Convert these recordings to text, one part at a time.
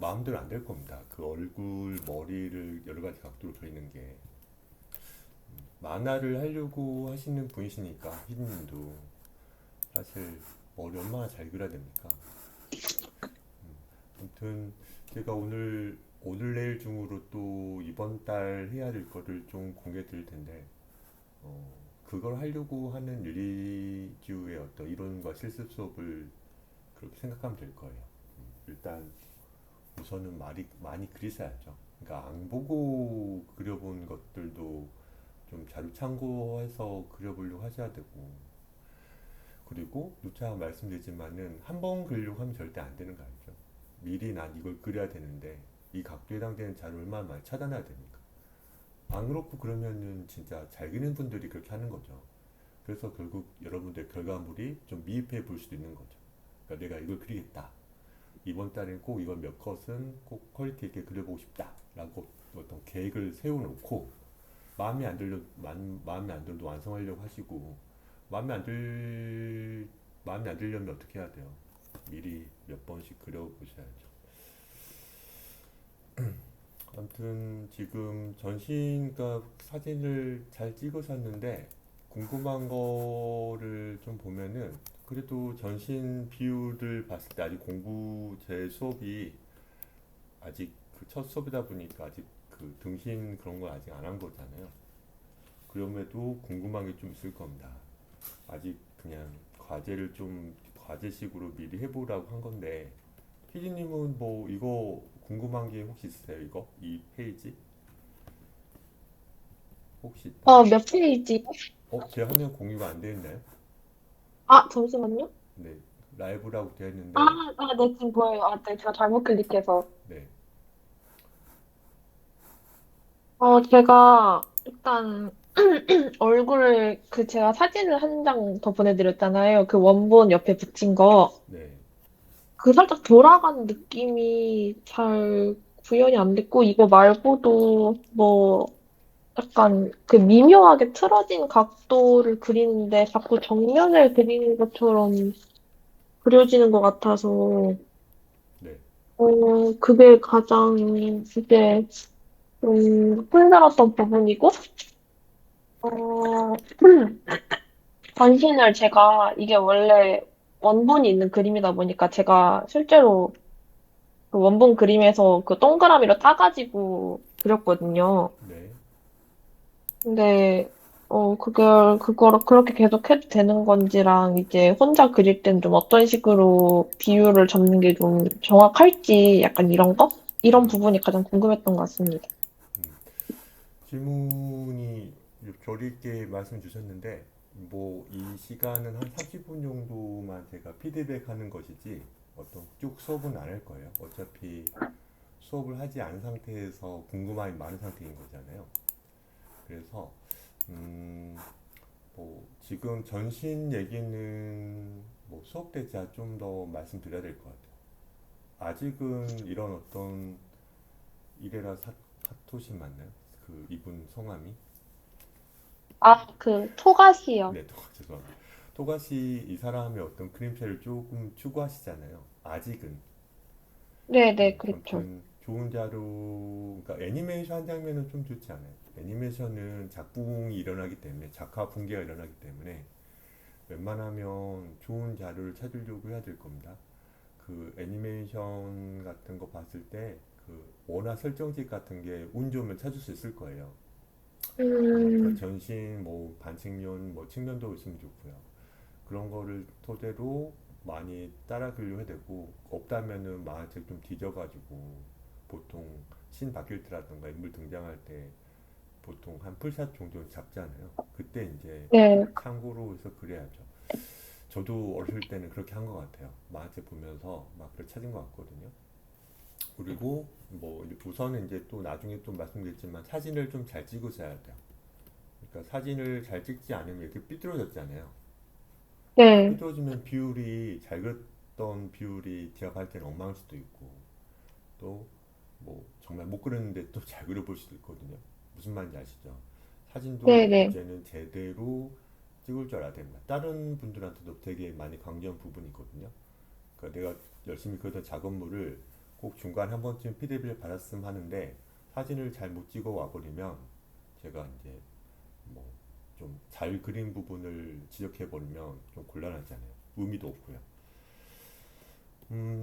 마음대로 안 될 겁니다. 그 얼굴, 머리를 여러 가지 각도로 그리는 게 만화를 하려고 하시는 분이시니까 희진님도 사실 머리 얼마나 잘 그려야 됩니까? 아무튼 제가 오늘 내일 중으로 또 이번 달 해야 될 거를 좀 공개 드릴 텐데 어, 그걸 하려고 하는 유리교의 어떤 이론과 실습 수업을 그렇게 생각하면 될 거예요. 일단 우선은 많이 그리셔야죠. 그러니까 안 보고 그려본 것들도 좀 자료 참고해서 그려보려고 하셔야 되고, 그리고 누차 말씀드리지만은 한 번 그리려고 하면 절대 안 되는 거 알죠? 미리 난 이걸 그려야 되는데 이 각도에 해당되는 자료 얼마나 많이 찾아놔야 됩니까? 안 그렇고 그러면은 진짜 잘 그리는 분들이 그렇게 하는 거죠. 그래서 결국 여러분들 결과물이 좀 미흡해 보일 수도 있는 거죠. 그러니까 내가 이걸 그리겠다. 이번 달엔 꼭 이걸 몇 컷은 꼭 퀄리티 있게 그려보고 싶다라고 어떤 계획을 세워놓고 마음에 안 들도 완성하려고 하시고 마음에 안 들, 마음에 안 들려면 어떻게 해야 돼요? 미리 몇 번씩 그려보셔야죠. 아무튼 지금 전신가 사진을 잘 찍으셨는데 궁금한 거를 좀 보면은 그래도 전신 비율을 봤을 때 아직 제 수업이 아직 그 첫 수업이다 보니까 아직 그 등신 그런 걸 아직 안 한 거잖아요. 그럼에도 궁금한 게 좀 있을 겁니다. 아직 그냥 과제를 좀 과제식으로 미리 해보라고 한 건데 피디님은 뭐 이거 궁금한 게 혹시 있으세요? 이거 이 페이지 혹시 있다. 몇 페이지? 제 화면 공유가 안 되어 있나요? 아, 잠시만요. 네, 라이브라고 되어 아, 있는데 네, 지금 보여요. 아, 네, 제가 잘못 클릭해서. 네, 제가 일단 얼굴을 제가 사진을 한 장 더 보내드렸잖아요. 그 원본 옆에 붙인 거. 네, 그 살짝 돌아가는 느낌이 잘 구현이 안 됐고, 이거 말고도 뭐 약간 그 미묘하게 틀어진 각도를 그리는데 자꾸 정면을 그리는 것처럼 그려지는 것 같아서, 네, 그게 가장 이제 힘들었던 부분이고, 전신을 제가 이게 원래 원본이 있는 그림이다 보니까 제가 실제로 그 원본 그림에서 그 동그라미로 따가지고 그렸거든요. 네. 근데, 그거를 그렇게 계속 해도 되는 건지랑 이제 혼자 그릴 땐 좀 어떤 식으로 비율을 잡는 게 좀 정확할지 약간 이런 거? 이런 부분이 가장 궁금했던 것 같습니다. 질문이 결 있게 말씀 주셨는데 뭐 이 시간은 한 30분 정도만 제가 피드백하는 것이지 어떤 쭉 수업은 안 할 거예요. 어차피 수업을 하지 않은 상태에서 궁금함이 많은 상태인 거잖아요. 그래서 음, 뭐 지금 전신 얘기는 뭐 수업 때 제가 좀 더 말씀드려야 될 것 같아요. 아직은 이런 어떤 이래라 카토시 맞나요? 그 이분 성함이? 아, 토가시요. 네, 죄송합니다. 토가시 이 사람의 어떤 그림체를 조금 추구하시잖아요. 아직은. 네네, 그렇죠. 아무튼 좋은 자료, 그러니까 애니메이션 한 장면은 좀 좋지 않아요. 애니메이션은 작품이 일어나기 때문에 작화 붕괴가 일어나기 때문에 웬만하면 좋은 자료를 찾으려고 해야 될 겁니다. 그 애니메이션 같은 거 봤을 때 그 원화 설정집 같은 게 운 좋으면 찾을 수 있을 거예요. 그러니까 음, 전신, 뭐 반측면, 뭐 측면도 있으면 좋고요. 그런 거를 토대로 많이 따라 그리려 해야 되고 없다면은 만화책 좀 뒤져가지고 보통 신 바뀔 때라든가 인물 등장할 때 보통 한 풀샷 정도 잡잖아요. 그때 이제 네. 참고로 해서 그래야죠. 저도 어렸을 때는 그렇게 한 것 같아요. 만화책 보면서 막 그걸 찾은 것 같거든요. 그리고 뭐 우선은 이제 또 나중에 또 말씀드렸지만 사진을 좀 잘 찍으셔야 돼요. 그러니까 사진을 잘 찍지 않으면 이렇게 삐뚤어졌잖아요. 네. 삐뚤어지면 비율이 잘 그렸던 비율이 기억할 때는 엉망일 수도 있고 또 뭐 정말 못 그렸는데 또 잘 그려볼 수도 있거든요. 무슨 말인지 아시죠? 사진도 네네. 이제는 제대로 찍을 줄 알아야 됩니다. 다른 분들한테도 되게 많이 강조한 부분이 있거든요. 그러니까 내가 열심히 그렸던 작업물을 꼭 중간에 한 번쯤 피드백을 받았으면 하는데 사진을 잘 못 찍어 와버리면 제가 이제 뭐 좀 잘 그린 부분을 지적해 버리면 좀 곤란하잖아요. 의미도 없고요.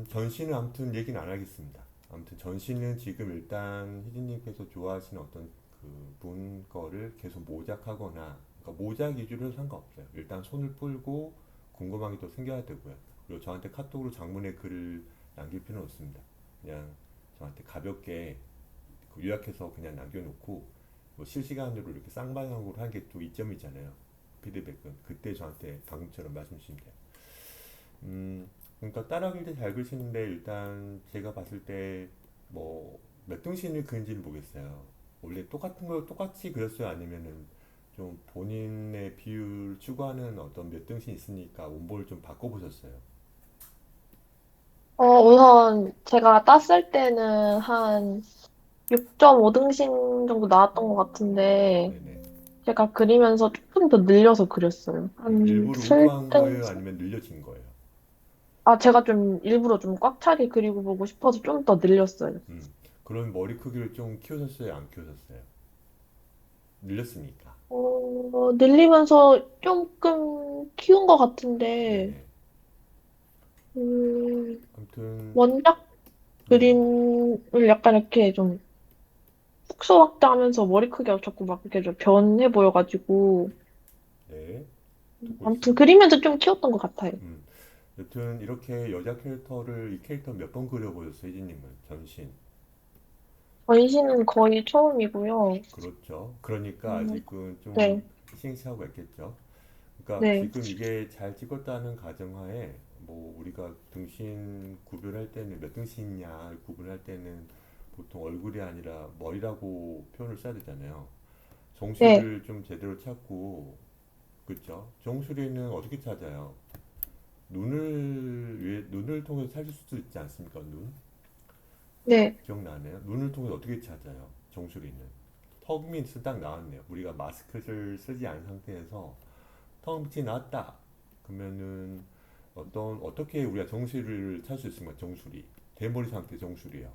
전시는 아무튼 얘기는 안 하겠습니다. 아무튼 전시는 지금 일단 희진님께서 좋아하시는 어떤 그 분 거를 계속 모작하거나, 그러니까 모작 위주로 해도 상관없어요. 일단 손을 풀고 궁금한 게 또 생겨야 되고요. 그리고 저한테 카톡으로 장문의 글을 남길 필요는 없습니다. 그냥 저한테 가볍게 그 요약해서 그냥 남겨놓고 뭐 실시간으로 이렇게 쌍방향으로 하는 게 또 이점이잖아요. 피드백은 그때 저한테 방금처럼 말씀 주시면 돼요. 그러니까 따라 그릴 때 잘 그리시는데 일단 제가 봤을 때 뭐 몇 등신을 그린지는 모르겠어요. 원래 똑같은 걸 똑같이 그렸어요? 아니면은 좀 본인의 비율 추구하는 어떤 몇 등신 있으니까 원본을 좀 바꿔보셨어요? 우선 제가 땄을 때는 한 6.5등신 정도 나왔던 것 같은데, 네네. 제가 그리면서 조금 더 늘려서 그렸어요. 한 일부러 의도한 거예요? 7등신? 아니면 늘려진 거예요? 제가 좀 일부러 좀 꽉 차게 그리고 보고 싶어서 좀 더 늘렸어요. 음, 그런 머리 크기를 좀 키우셨어요? 안 키우셨어요? 늘렸습니까? 늘리면서 조금 키운 것 같은데, 네네. 음, 아무튼 원작 음, 그림을 약간 이렇게 좀 축소 확대하면서 머리 크기가 자꾸 막 이렇게 좀 변해 보여가지고, 네, 듣고 아무튼 있습니다. 그리면서 좀 키웠던 것 같아요. 음, 여튼 이렇게 여자 캐릭터를 이 캐릭터 몇 번 그려보셨어요, 희진님은? 전신. 전시는 거의 처음이고요. 그렇죠. 그러니까 음, 아직은 좀 네, 시행착오가 있겠죠. 그러니까 네, 지금 이게 잘 찍었다는 가정하에 뭐 우리가 등신 구별할 때는 몇 등신이냐 구분할 때는 보통 얼굴이 아니라 머리라고 표현을 써야 되잖아요. 네, 정수리를 좀 제대로 찾고, 그렇죠? 정수리는 어떻게 찾아요? 눈을 통해서 찾을 수도 있지 않습니까? 눈? 네, 기억나네요. 눈을 통해서 어떻게 찾아요? 정수리는. 턱 밑이 딱 나왔네요. 우리가 마스크를 쓰지 않은 상태에서 턱 밑이 나왔다. 그러면은 어떻게 우리가 정수리를 찾을 수 있습니까? 정수리. 대머리 상태 정수리요.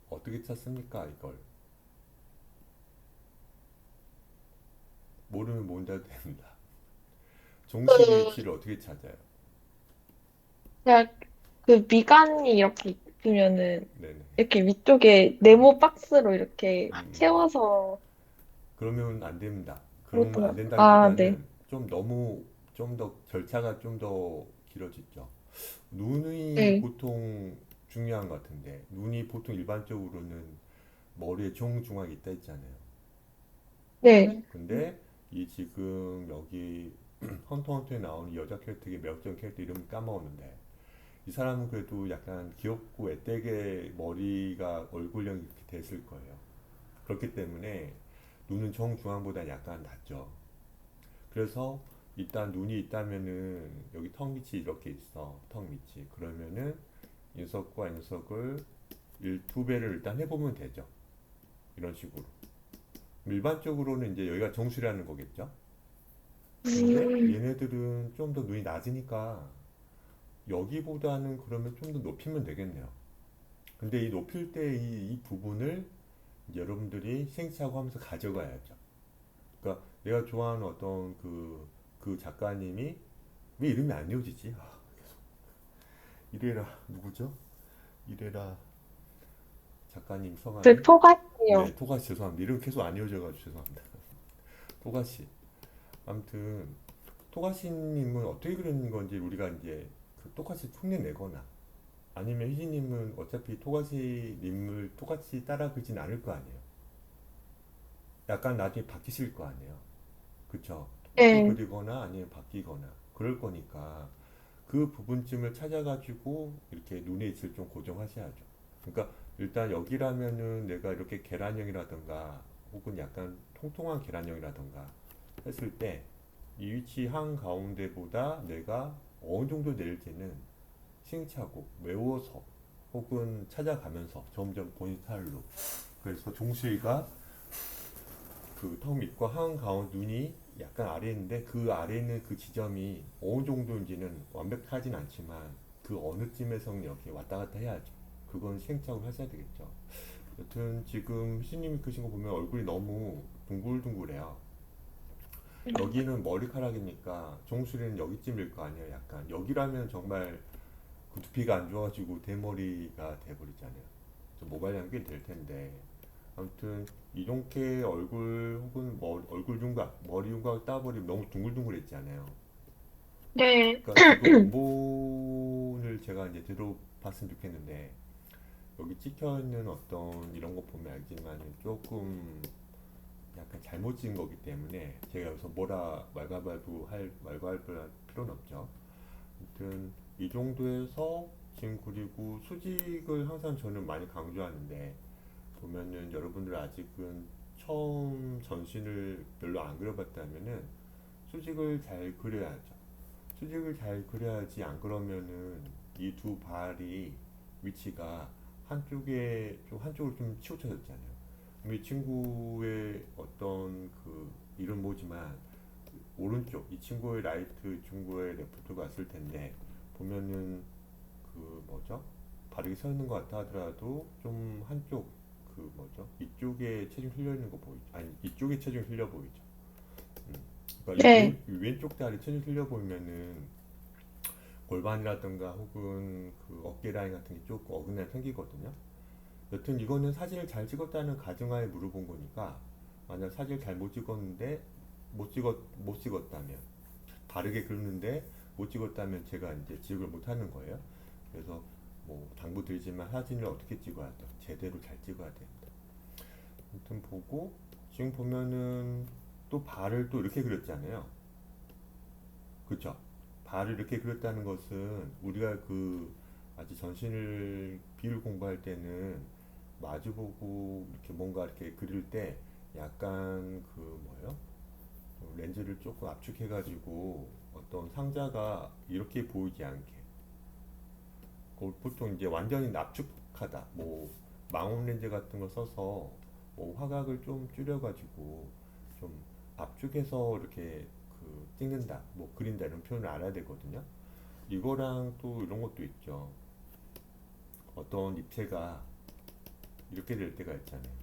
어떻게 찾습니까? 이걸. 모르면 뭔다도 됩니다. 정수리 그, 위치를 어떻게 찾아요? 제가 그 미간이 이렇게 있으면은, 네네. 이렇게 위쪽에 음, 네모 박스로 이렇게 음. 채워서 그러면 안 됩니다. 그러면 안 그랬던 네. 된다기보다는 좀 너무 좀 더 절차가 좀 더 길어지죠. 눈이 네, 보통 중요한 것 같은데 눈이 보통 일반적으로는 머리에 정중앙에 있다 했잖아요. 네. 근데 이 지금 여기 헌터헌터에 나오는 여자 캐릭터의 매력적인 캐릭터 이름 까먹었는데 이 사람은 그래도 약간 귀엽고 애되게 머리가 얼굴형이 이렇게 됐을 거예요. 그렇기 때문에 눈은 정중앙보다 약간 낮죠. 그래서 일단 눈이 있다면은 여기 턱 밑이 이렇게 있어. 턱 밑이. 그러면은 인석과 인석을 두 배를 일단 해보면 되죠. 이런 식으로. 일반적으로는 이제 여기가 정수라는 거겠죠. 근데 음, 얘네들은 좀 더 눈이 낮으니까 여기보다는 그러면 좀 더 높이면 되겠네요. 근데 이 높일 때 이 부분을 이제 여러분들이 시행착오 하면서 가져가야죠. 그러니까 내가 좋아하는 어떤 그 작가님이 왜 이름이 안 이어지지? 이래라 누구죠? 이래라 작가님 그 성함이. 토가시요. 네, 토가시. 죄송합니다. 이름 계속 안 이어져가지고 죄송합니다. 토가시. 아무튼 토가시님은 어떻게 그리는 건지 우리가 이제 그 똑같이 흉내 내거나 아니면 희진님은 어차피 토가시님을 똑같이 따라 그리진 않을 거 아니에요. 약간 나중에 바뀌실 거 아니에요. 그쵸? 똑같이 네. 그리거나 아니면 바뀌거나 그럴 거니까 그 부분쯤을 찾아가지고 이렇게 눈에 있을 좀 고정하셔야죠. 그러니까 일단 여기라면은 내가 이렇게 계란형이라든가 혹은 약간 통통한 계란형이라든가 했을 때 이 위치 한 가운데보다 내가 어느 정도 내릴지는 시행착오, 외워서 혹은 찾아가면서 점점 본인 스타일로. 그래서 종수이가 그 턱 밑과 한 가운데 눈이 약간 아래에 있는데 그 아래에 있는 그 지점이 어느 정도인지는 완벽하진 않지만 그 어느 쯤에서는 여기 왔다 갔다 해야죠. 그건 시행착오를 하셔야 되겠죠. 여튼 지금 희진님이 그신 거 보면 얼굴이 너무 둥글둥글해요. 여기는 머리카락이니까 종수리는 여기쯤일 거 아니에요. 약간 여기라면 정말 그 두피가 안 좋아가지고 대머리가 돼버리잖아요. 좀 모발량 꽤될 텐데 아무튼 이동케 얼굴 혹은 얼굴 윤곽, 머리 윤곽 따버리면 너무 둥글둥글했잖아요. 네. 그러니까 지금 원본을 제가 이제 들어봤으면 좋겠는데 여기 찍혀 있는 어떤 이런 거 보면 알지만 조금 약간 잘못 찍은 거기 때문에 제가 여기서 뭐라 말발부할 필요는 없죠. 아무튼 이 정도에서 지금 그리고 수직을 항상 저는 많이 강조하는데 보면은 여러분들 아직은 처음 전신을 별로 안 그려봤다면은 수직을 잘 그려야죠. 수직을 잘 그려야지 안 그러면은 이 두 발이 위치가 한쪽으로 좀 치우쳐졌잖아요. 이 친구의 어떤 그 이름 뭐지만 오른쪽 이 친구의 라이트 이 친구의 레프트가 왔을 텐데 보면은 그 뭐죠? 바르게 서 있는 것 같다 하더라도 좀 한쪽 그 뭐죠? 이쪽에 체중 흘려 있는 거 보이죠? 아니 이쪽에 체중 흘려 보이죠? 음. 그러니까 네. 이 왼쪽 다리 체중 흘려 보이면은 골반이라든가 혹은 그 어깨 라인 같은 게 조금 어긋남이 생기거든요. 여튼 이거는 사진을 잘 찍었다는 가정하에 물어본 거니까 만약 사진을 잘 못 찍었는데 못 찍었다면 바르게 그렸는데 못 찍었다면 제가 이제 지적을 못 하는 거예요. 그래서 뭐 당부 드리지만 사진을 어떻게 찍어야 돼? 제대로 잘 찍어야 됩니다. 아무튼 보고 지금 보면은 또 발을 또 이렇게 그렸잖아요. 그쵸? 발을 이렇게 그렸다는 것은 우리가 그 아직 전신을 비율 공부할 때는 마주보고 이렇게 뭔가 이렇게 그릴 때 약간 그 뭐예요? 렌즈를 조금 압축해가지고 어떤 상자가 이렇게 보이지 않게 보통 이제 완전히 납축하다 뭐 망원 렌즈 같은 거 써서 뭐 화각을 좀 줄여가지고 좀 압축해서 이렇게 그 찍는다 뭐 그린다 이런 표현을 알아야 되거든요. 이거랑 또 이런 것도 있죠. 어떤 입체가 이렇게 될 때가 있잖아요.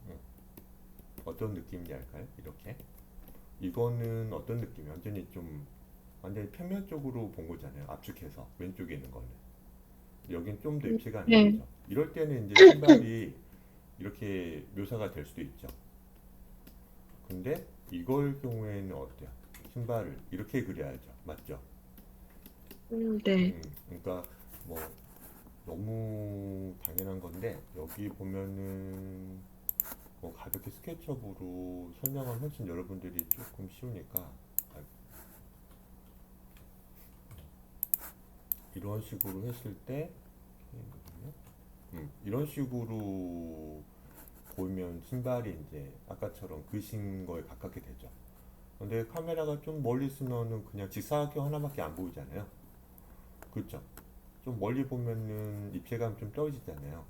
응. 어떤 느낌인지 알까요? 이렇게 이거는 어떤 느낌이에요? 완전히 평면적으로 본 거잖아요. 압축해서 왼쪽에 있는 거는 여긴 좀 더 입체가 안 네. 되죠. 이럴 때는 이제 신발이 이렇게 묘사가 될 수도 있죠. 근데 이걸 경우에는 어때요? 신발을 이렇게 그려야죠. 맞죠? 네. 그러니까 뭐 너무 당연한 건데 여기 보면은 뭐 가볍게 스케치업으로 설명하면 훨씬 여러분들이 조금 쉬우니까 이런 식으로 했을 때 이런 식으로 보이면 신발이 이제 아까처럼 그신 거에 가깝게 되죠. 근데 카메라가 좀 멀리 있으면은 그냥 직사각형 하나밖에 안 보이잖아요. 그렇죠? 좀 멀리 보면은 입체감 좀 떨어지잖아요.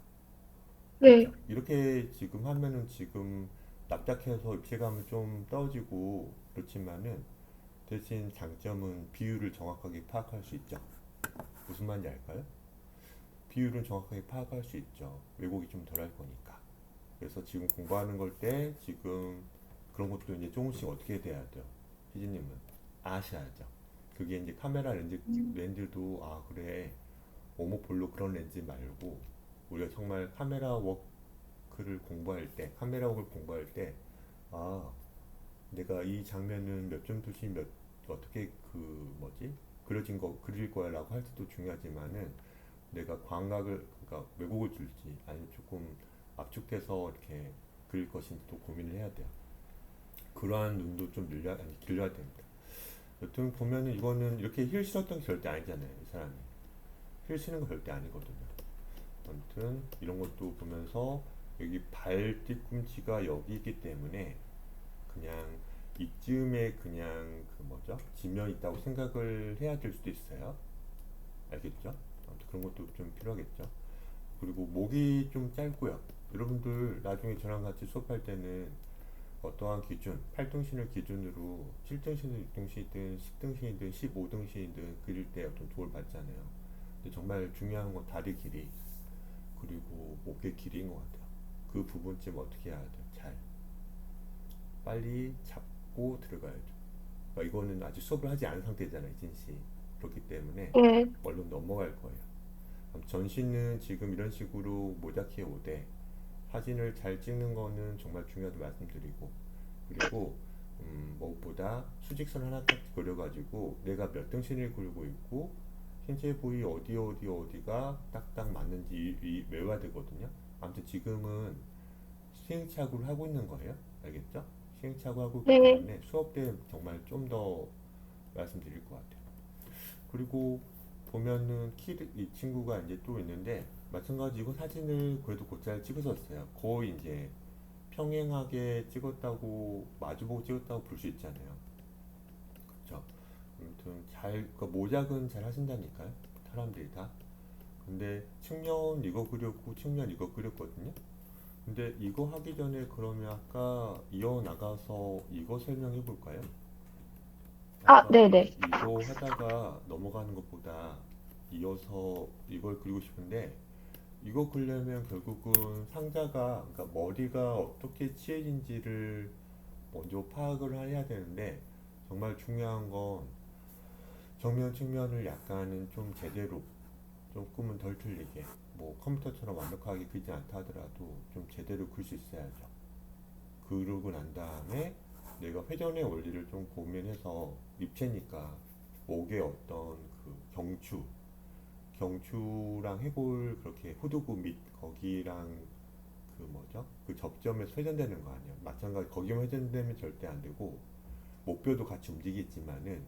네. 그렇죠? 이렇게 지금 하면은 지금 납작해서 입체감은 좀 떨어지고 그렇지만은 대신 장점은 비율을 정확하게 파악할 수 있죠. 무슨 말인지 알까요? 비율은 정확하게 파악할 수 있죠. 왜곡이 좀 덜 할 거니까. 그래서 지금 공부하는 걸 때 지금 그런 것도 이제 조금씩 어떻게 돼야 돼요? 희진님은 아셔야죠. 그게 이제 카메라 렌즈도 아 그래 오모폴로 그런 렌즈 말고 우리가 정말 카메라 워크를 공부할 때 아 내가 이 장면은 몇 점 도시 몇 어떻게 그 뭐지 그려진 거 그릴 거야라고 할 때도 중요하지만은 내가 광각을 그러니까 왜곡을 줄지 아니면 조금 압축해서 이렇게 그릴 것인지도 고민을 해야 돼요. 그러한 눈도 좀 길러야 됩니다. 여튼 보면은 이거는 이렇게 힐 실었던 게 절대 아니잖아요. 이 사람이 힐 치는 거 절대 아니거든요. 아무튼 이런 것도 보면서 여기 발 뒤꿈치가 여기 있기 때문에 그냥 이쯤에 그냥 그 뭐죠? 지면 있다고 생각을 해야 될 수도 있어요. 알겠죠? 아무튼 그런 것도 좀 필요하겠죠. 그리고 목이 좀 짧고요. 여러분들 나중에 저랑 같이 수업할 때는 어떠한 기준, 8등신을 기준으로 7등신이든 6등신이든 10등신이든 15등신이든 그릴 때 어떤 도움을 받잖아요. 근데 정말 중요한 건 다리 길이 그리고 목의 길이인 것 같아요. 그 부분쯤 어떻게 해야 돼요? 잘 빨리 잡고 들어가야죠. 그러니까 이거는 아직 수업을 하지 않은 상태잖아요, 이진 씨. 그렇기 때문에 네. 얼른 넘어갈 거예요. 전시는 지금 이런 식으로 모자키에 오되 사진을 잘 찍는 거는 정말 중요하다고 말씀드리고 그리고 무엇보다 수직선 하나 딱 그려가지고 내가 몇 등신을 그리고 있고 신체 부위 어디가 딱딱 맞는지 외워야 되거든요. 아무튼 지금은 시행착오를 하고 있는 거예요. 알겠죠? 시행착오 하고 있기 네. 때문에 수업 때 정말 좀 더 말씀드릴 것 같아요. 그리고 보면은 이 친구가 이제 또 있는데 마찬가지고 사진을 그래도 곧잘 찍으셨어요. 거의 이제 평행하게 찍었다고 마주보고 찍었다고 볼 수 있잖아요. 그렇죠? 아무튼 그 모작은 잘 하신다니까요. 사람들이 다. 근데 측면 이거 그렸고 측면 이거 그렸거든요. 근데 이거 하기 전에 그러면 아까 이어나가서 이거 설명해 볼까요? 아, 아까 네네. 이거 하다가 넘어가는 것보다 이어서 이걸 그리고 싶은데 이거 그리려면 결국은 상자가 그러니까 머리가 어떻게 치해진지를 먼저 파악을 해야 되는데 정말 중요한 건 정면 측면을 약간은 좀 제대로 조금은 덜 틀리게 뭐 컴퓨터처럼 완벽하게 그리지 않다 하더라도 좀 제대로 그릴 수 있어야죠. 그러고 난 다음에 내가 회전의 원리를 좀 고민해서 입체니까 목의 어떤 그 경추랑 해골 그렇게 후두부 밑 거기랑 그 뭐죠? 그 접점에서 회전되는 거 아니에요. 마찬가지 거기만 회전되면 절대 안 되고 목뼈도 같이 움직이지만은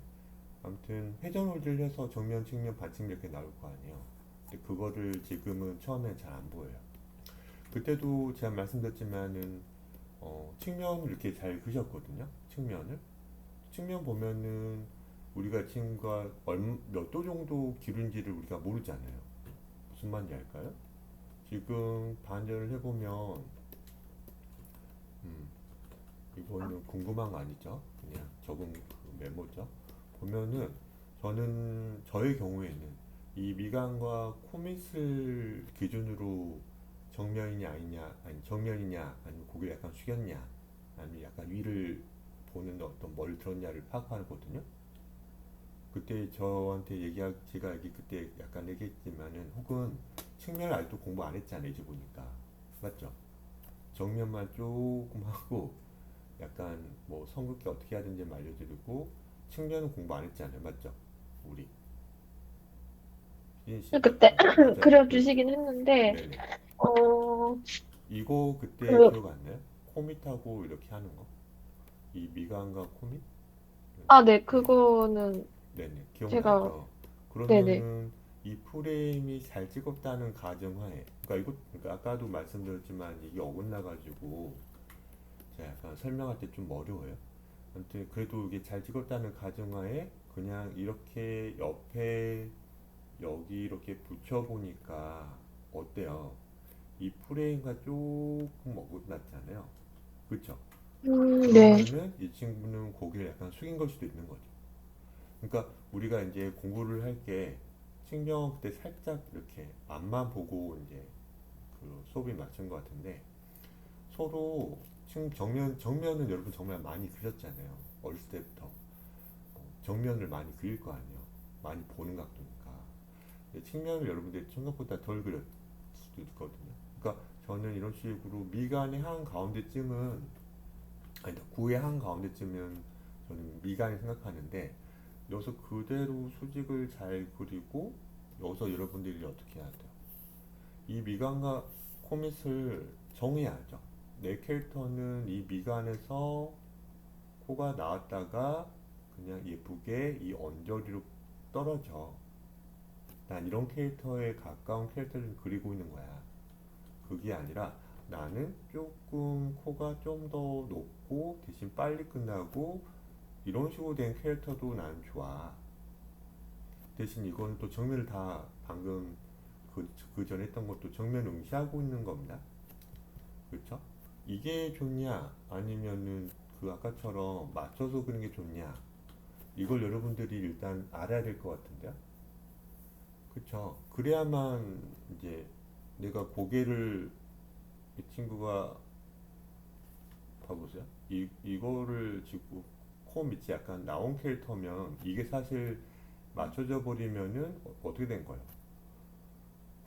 아무튼 회전 원리를 해서 정면, 측면, 반측면 이렇게 나올 거 아니에요. 근데 그거를 지금은 처음엔 잘 안 보여요. 그때도 제가 말씀드렸지만은 측면을 이렇게 잘 그셨거든요. 측면 보면은 우리가 지금과 몇 도 정도 기른지를 우리가 모르잖아요. 무슨 말인지 알까요? 지금 반전을 해보면 음, 이거는 궁금한 거 아니죠? 그냥 적은 그 메모죠. 보면은 저의 경우에는 이 미간과 코밑을 기준으로 정면이냐 아니냐 아니 정면이냐 아니면 고개를 약간 숙였냐 아니면 약간 위를 보는 어떤 뭘 들었냐를 파악하거든요. 그때 저한테 제가 그때 약간 얘기했지만은 혹은 측면을 아직도 공부 안 했잖아요. 이제 보니까 맞죠? 정면만 조금 하고 약간 뭐 선긋기 어떻게 해야 되는지 알려드리고 측면은 공부 안 했잖아요. 맞죠? 우리 희진 씨 그때 맞죠? 맞아요. 그려주시긴 했는데, 네네. 어, 이거 그때 그, 기억 안 나요? 코밑하고 이렇게 하는 거? 이 미간과 코밑? 아, 네, 네. 그거는 네네. 제가, 기억나죠? 네네. 그러면은 이 프레임이 잘 찍었다는 가정하에, 그러니까 아까도 말씀드렸지만 이게 어긋나가지고 제가 약간 설명할 때 좀 어려워요. 아무튼 그래도 이게 잘 찍었다는 가정하에 그냥 이렇게 옆에 여기 이렇게 붙여보니까 어때요? 이 프레임과 조금 어긋났잖아요. 그쵸? 네. 그러면은 이 친구는 고개를 약간 숙인 걸 수도 있는 거죠. 그러니까 우리가 이제 공부를 할 게 측면 그때 살짝 이렇게 앞만 보고 이제 그 수업이 맞춘 것 같은데 서로 정면은 여러분 정말 많이 그렸잖아요. 어렸을 때부터 정면을 많이 그릴 거 아니에요. 많이 보는 각도니까. 근데 측면을 여러분들이 생각보다 덜 그렸을 수도 있거든요. 그러니까 저는 이런 식으로 미간의 한 가운데쯤은 아니다 구의 한 가운데쯤은 저는 미간을 생각하는데 여기서 그대로 수직을 잘 그리고 여기서 여러분들이 어떻게 해야 돼요? 이 미간과 코밑을 정해야죠. 내 캐릭터는 이 미간에서 코가 나왔다가 그냥 예쁘게 이 언저리로 떨어져. 난 이런 캐릭터에 가까운 캐릭터를 그리고 있는 거야. 그게 아니라 나는 조금 코가 좀 더 높고 대신 빨리 끝나고 이런 식으로 된 캐릭터도 난 좋아. 대신 이건 또 정면을 다 방금 그 전에 했던 것도 정면 응시하고 있는 겁니다. 그렇죠? 이게 좋냐 아니면은 그 아까처럼 맞춰서 그리는 게 좋냐 이걸 여러분들이 일단 알아야 될 것 같은데요. 그쵸? 그래야만 이제 내가 고개를 이 친구가 봐보세요. 이거를 지금 코 밑이 약간 나온 캐릭터면 이게 사실 맞춰져 버리면은 어떻게 된 거예요?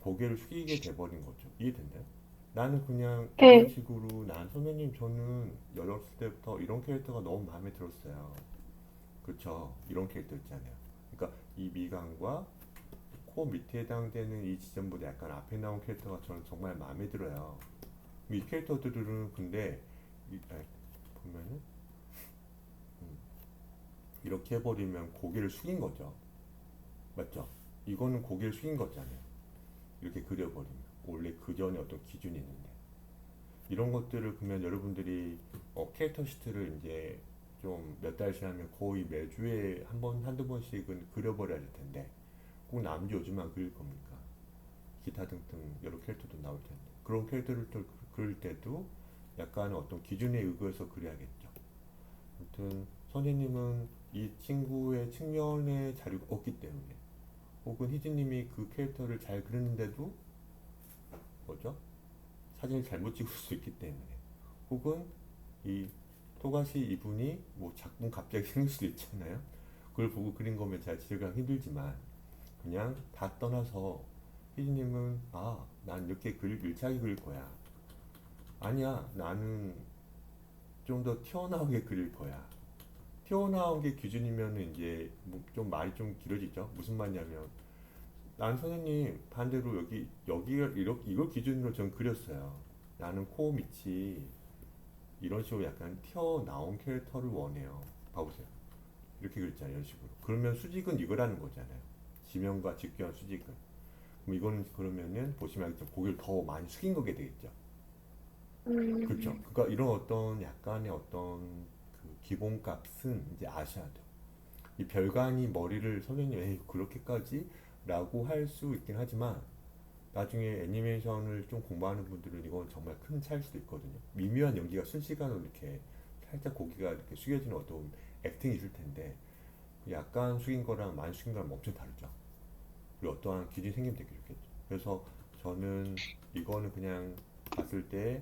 고개를 숙이게 돼버린 거죠. 이해된대요? 나는 그냥 이런 네. 식으로 난 선생님 저는 어렸을 때부터 이런 캐릭터가 너무 마음에 들었어요. 그쵸? 이런 캐릭터 있잖아요. 그러니까 이 미간과 코 밑에 해당되는 이 지점보다 약간 앞에 나온 캐릭터가 저는 정말 마음에 들어요. 이 캐릭터들은 근데 보면은 이렇게 해버리면 고개를 숙인 거죠. 맞죠? 이거는 고개를 숙인 거잖아요. 이렇게 그려버리면 원래 그 전에 어떤 기준이 있는데 이런 것들을 그러면 여러분들이 캐릭터 시트를 이제 좀 몇 달 지나면 거의 매주에 한 번, 한두 번씩은 그려버려야 될 텐데 꼭 남주 요즘만 그릴 겁니까? 기타 등등 여러 캐릭터도 나올 텐데 그런 캐릭터를 또 그릴 때도 약간 어떤 기준에 의거해서 그려야겠죠. 아무튼 선생님은 이 친구의 측면의 자료가 없기 때문에 혹은 희진님이 그 캐릭터를 잘 그리는데도 뭐죠? 사진을 잘못 찍을 수 있기 때문에 혹은 이 토가시 이분이 뭐 작품 갑자기 생길 수도 있잖아요. 그걸 보고 그린 거면 잘 지적하기 힘들지만 그냥 다 떠나서 희진님은 난 이렇게 밀착이 그릴 거야. 아니야, 나는 좀 더 튀어나오게 그릴 거야. 튀어나온 게 기준이면 이제 뭐좀 말이 좀 길어지죠. 무슨 말이냐면 난 선생님 반대로 여기가 이렇게 이걸 기준으로 전 그렸어요. 나는 코 밑이 이런 식으로 약간 튀어나온 캐릭터를 원해요. 봐보세요. 이렇게 그렸잖아요. 이런 식으로. 그러면 수직은 이거라는 거잖아요. 지면과 직교한 수직은. 그럼 이거는 그러면은 보시면 알겠지만 고개를 더 많이 숙인 거게 되겠죠. 그렇죠. 음, 그러니까 이런 어떤 약간의 어떤 그 기본값은 이제 아셔야 돼요. 이 별관이 머리를 선생님 에이 그렇게까지? 라고 할 수 있긴 하지만 나중에 애니메이션을 좀 공부하는 분들은 이건 정말 큰 차일 수도 있거든요. 미묘한 연기가 순식간으로 이렇게 살짝 고개가 이렇게 숙여지는 어떤 액팅이 있을 텐데 약간 숙인 거랑 많이 숙인 거랑 엄청 다르죠. 그리고 어떠한 기준이 생기면 되게 좋겠죠. 그래서 저는 이거는 그냥 봤을 때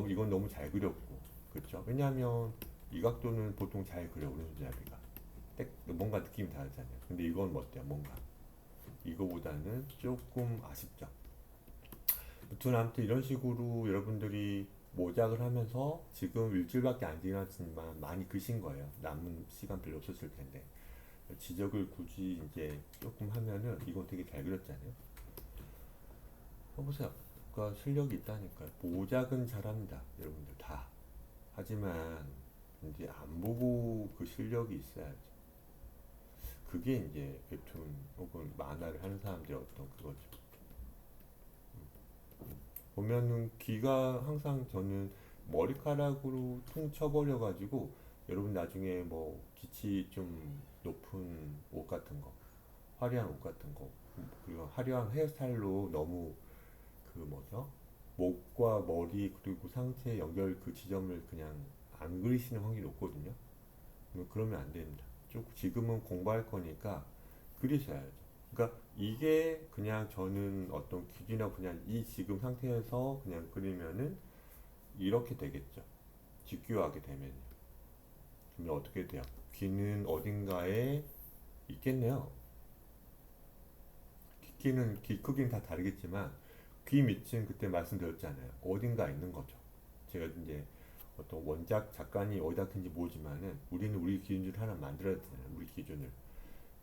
이건 너무 잘 그렸고 그렇죠. 왜냐하면 이 각도는 보통 잘 그려 오른손잡이가 뭔가 느낌이 다르잖아요. 근데 이건 뭐 어때요? 뭔가 이거보다는 조금 아쉽죠. 아무튼 이런 식으로 여러분들이 모작을 하면서 지금 일주일밖에 안 지났지만 많이 그신 거예요. 남은 시간 별로 없었을 텐데 지적을 굳이 이제 조금 하면은 이건 되게 잘 그렸잖아요. 해보세요. 그러니까 실력이 있다니까요. 모작은 잘합니다. 여러분들 다. 하지만 이제 안 보고 그 실력이 있어야죠. 그게 이제 웹툰 혹은 만화를 하는 사람들의 어떤 그거죠. 보면은 귀가 항상 저는 머리카락으로 퉁 쳐버려가지고 여러분 나중에 뭐 기치 좀 높은 옷 같은 거, 화려한 옷 같은 거, 그리고 화려한 헤어스타일로 너무 그 뭐죠? 목과 머리 그리고 상체 연결 그 지점을 그냥 안 그리시는 확률이 높거든요. 그러면 안 됩니다. 지금은 공부할 거니까 그리셔야죠. 그러니까 이게 그냥 저는 어떤 기준이나 그냥 이 지금 상태에서 그냥 그리면은 이렇게 되겠죠. 직교하게 되면요. 그러면 어떻게 돼요? 귀는 어딘가에 있겠네요. 귀 크기는 다 다르겠지만 귀 밑은 그때 말씀드렸잖아요. 어딘가 있는 거죠. 제가 이제 어떤 원작 작가니 어디다 든지 모르지만은 우리는 우리 기준을 하나 만들어야 되잖아요. 우리 기준을.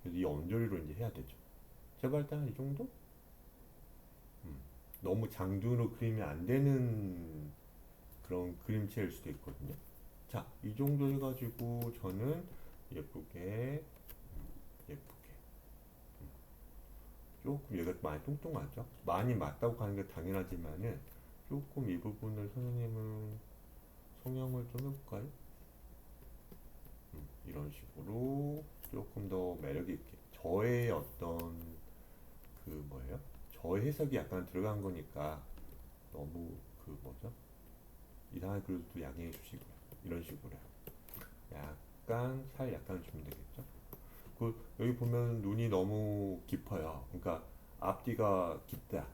그래서 이 언저리로 이제 해야 되죠. 제발 일단 이 정도? 음. 너무 장둔으로 그리면 안 되는 그런 그림체일 수도 있거든요. 자, 이 정도 해가지고 저는 예쁘게, 예쁘게. 조금 얘가 많이 뚱뚱하죠? 많이 맞다고 하는 게 당연하지만은 조금 이 부분을 선생님은 성형을 좀 해볼까요? 이런 식으로 조금 더 매력 있게. 저의 어떤 그 저의 해석이 약간 들어간 거니까 너무 그 뭐죠? 이상하게 그래도 양해해 주시고요. 이런 식으로요. 약간 살 약간 주면 되겠죠. 그 여기 보면 눈이 너무 깊어요. 그러니까 앞뒤가 깊다.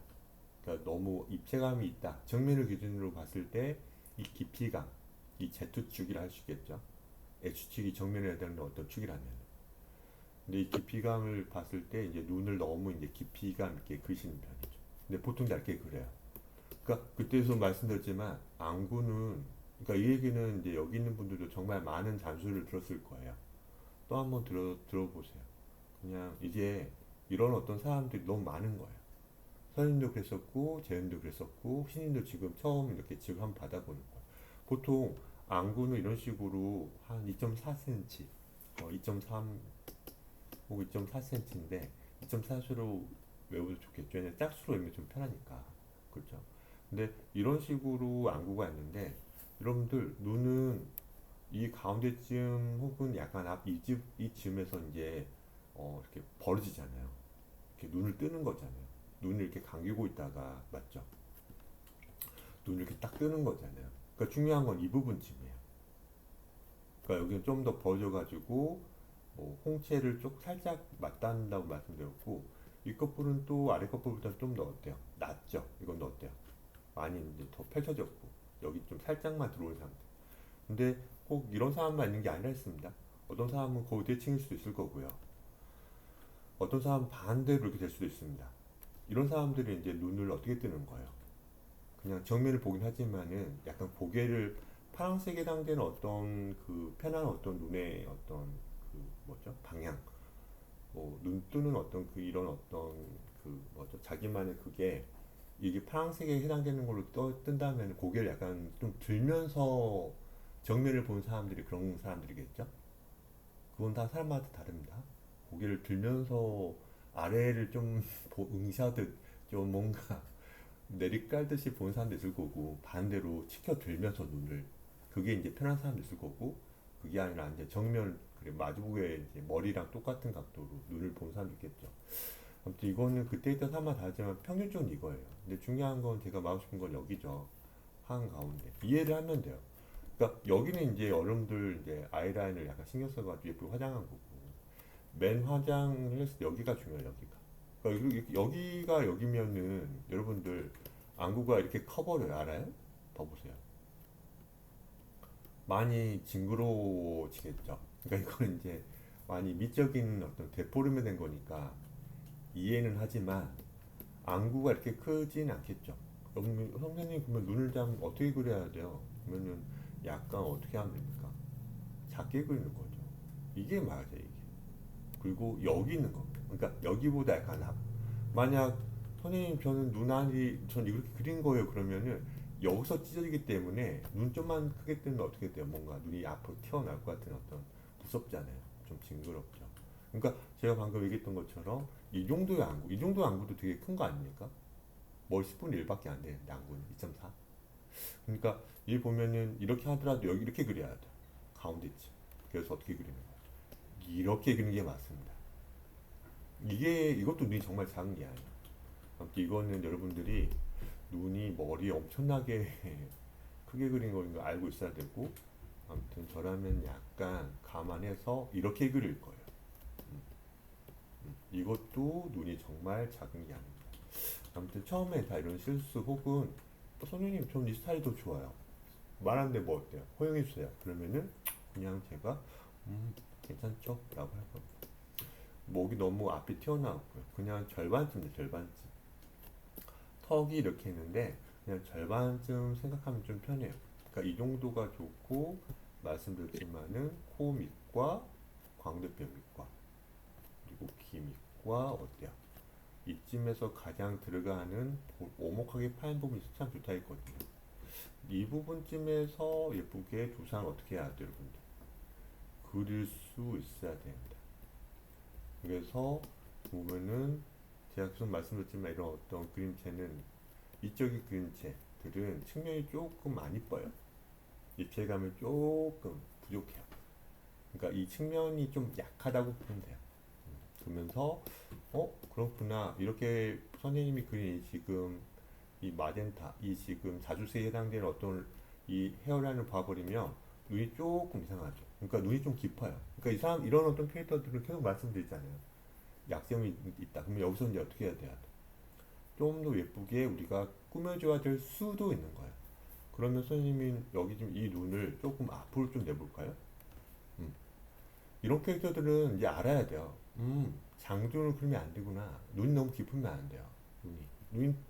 그러니까 너무 입체감이 있다. 정면을 기준으로 봤을 때 이 깊이감, 이 Z축이라 할 수 있겠죠. H축이 정면에 해당하는 어떤 축이라면. 근데 이 깊이감을 봤을 때 이제 눈을 너무 이제 깊이감 있게 그리시는 편이죠. 근데 보통 얇게 그려요. 그러니까 그때도 말씀드렸지만 안구는 그러니까 이 얘기는 이제 여기 있는 분들도 정말 많은 잔수를 들었을 거예요. 또 한번 들어보세요. 그냥 이제 이런 어떤 사람들이 너무 많은 거예요. 선생님도 그랬었고, 재현도 그랬었고, 신인도 지금 처음 이렇게 지금 한번 받아보는 거예요. 보통 안구는 이런 식으로 한 2.4cm, 2.3 혹은 2.4cm인데 2.4수로 외워도 좋겠죠. 왜냐면 짝수로 외우면 좀 편하니까. 그렇죠. 근데 이런 식으로 안구가 있는데 여러분들 눈은 이 가운데쯤 혹은 약간 앞 이쯤에서 이제 이렇게 벌어지잖아요. 이렇게 눈을 뜨는 거잖아요. 눈을 이렇게 감기고 있다가 맞죠? 눈을 이렇게 딱 뜨는 거잖아요. 그러니까 중요한 건 이 부분쯤이에요. 그러니까 여기는 좀 더 벌어져가지고 홍채를 쪽 살짝 맞닿는다고 말씀드렸고 이 커플은 또 아래 커플보다 좀 더 어때요? 낫죠? 이건 더 어때요? 많이 이제 더 펼쳐졌고 여기 좀 살짝만 들어온 상태. 근데 꼭 이런 사람만 있는 게 아니라 했습니다. 어떤 사람은 거의 대칭일 수도 있을 거고요. 어떤 사람은 반대로 이렇게 될 수도 있습니다. 이런 사람들이 이제 눈을 어떻게 뜨는 거예요? 그냥 정면을 보긴 하지만은 약간 고개를 파란색에 해당되는 어떤 그 편한 어떤 눈의 어떤 그 뭐죠? 방향, 눈 뜨는 어떤 그 이런 어떤 그 뭐죠? 자기만의 그게 이게 파란색에 해당되는 걸로 뜬다면 고개를 약간 좀 들면서 정면을 본 사람들이 그런 사람들이겠죠? 그건 다 사람마다 다릅니다. 고개를 들면서 아래를 좀 응시하듯 좀 뭔가 내리깔듯이 보는 사람도 있을 거고 반대로 치켜 들면서 눈을 그게 이제 편한 사람도 있을 거고 그게 아니라 이제 정면 그래 마주보게 이제 머리랑 똑같은 각도로 눈을 보는 사람도 있겠죠. 아무튼 이거는 그때 있던 사람마다 다르지만 평균적으로 이거예요. 근데 중요한 건 제가 말하고 싶은 건 여기죠. 한 가운데 이해를 하면 돼요. 그러니까 여기는 이제 여러분들 이제 아이라인을 약간 신경 써가지고 예쁘게 화장한 거고 맨 화장을 했을 때 여기가 중요해요. 여기가. 그러니까 여기가 여기면은 여러분들 안구가 이렇게 커버려요. 알아요? 봐보세요. 많이 징그러워지겠죠. 그러니까 이거는 이제 많이 미적인 어떤 데포름이 된 거니까 이해는 하지만 안구가 이렇게 크진 않겠죠. 선생님 그러면 눈을 좀 어떻게 그려야 돼요? 그러면은 약간 어떻게 하면 됩니까? 작게 그리는 거죠. 이게 맞아요, 이게. 그리고 여기 있는 거. 그러니까 여기보다 약간 앞. 만약 선생님 저는 눈알이 전 이렇게 그린 거예요. 그러면은 여기서 찢어지기 때문에 눈 좀만 크게 뜨면 어떻게 돼요? 뭔가 눈이 앞으로 튀어나올 것 같은 어떤 무섭잖아요. 좀 징그럽죠. 그러니까 제가 방금 얘기했던 것처럼 이 정도의 안구, 이 정도의 안구도 되게 큰 거 아닙니까? 뭘 10분의 1밖에 안 되는데 안구는 2.4. 그러니까 이 보면은 이렇게 하더라도 여기 이렇게 그려야 돼. 가운데쯤. 그래서 어떻게 그리는 거야? 이렇게 그리는 게 맞습니다. 이것도 눈이 정말 작은 게 아니에요. 아무튼 이거는 여러분들이 눈이 머리 엄청나게 크게 그린 거인 거 알고 있어야 되고, 아무튼 저라면 약간 감안해서 이렇게 그릴 거예요. 이것도 눈이 정말 작은 게 아닙니다. 아무튼 처음에 다 이런 실수 혹은 선생님 전 이 스타일이 더 좋아요. 말하는데 뭐 어때요? 허용해 주세요. 그러면은 그냥 제가 괜찮죠? 라고 할 겁니다. 목이 너무 앞이 튀어나왔고요. 그냥 절반쯤 돼, 절반쯤. 턱이 이렇게 있는데 그냥 절반쯤 생각하면 좀 편해요. 그러니까 이 정도가 좋고 말씀드렸지만은 코 밑과 광대뼈 밑과 그리고 귀 밑과 어때요? 이쯤에서 가장 들어가는 오목하게 파인 부분이 참 좋다 했거든요. 이 부분쯤에서 예쁘게 두상을 어떻게 해야 돼요, 여러분들? 그릴 수 있어야 됩니다. 그래서 보면은 제가 계속 말씀드렸지만 이런 어떤 그림체는 이쪽의 그림체들은 측면이 조금 안 이뻐요. 입체감이 조금 부족해요. 그러니까 이 측면이 좀 약하다고 보면 돼요. 그러면서 그렇구나 이렇게 선생님이 그린 지금 이 마젠타 이 지금 자주색에 해당되는 어떤 이 헤어라인을 봐버리면 눈이 조금 이상하죠. 그러니까 눈이 좀 깊어요. 그러니까 이 사람 이런 어떤 캐릭터들을 계속 말씀드리잖아요. 약점이 있다. 그러면 여기서 이제 어떻게 해야 돼요? 좀 더 예쁘게 우리가 꾸며줘야 될 수도 있는 거예요. 그러면 선생님이 여기 좀 이 눈을 조금 앞으로 좀 내볼까요? 음. 이런 캐릭터들은 이제 알아야 돼요. 장둔을 그리면 안 되구나. 눈이 너무 깊으면 안 돼요.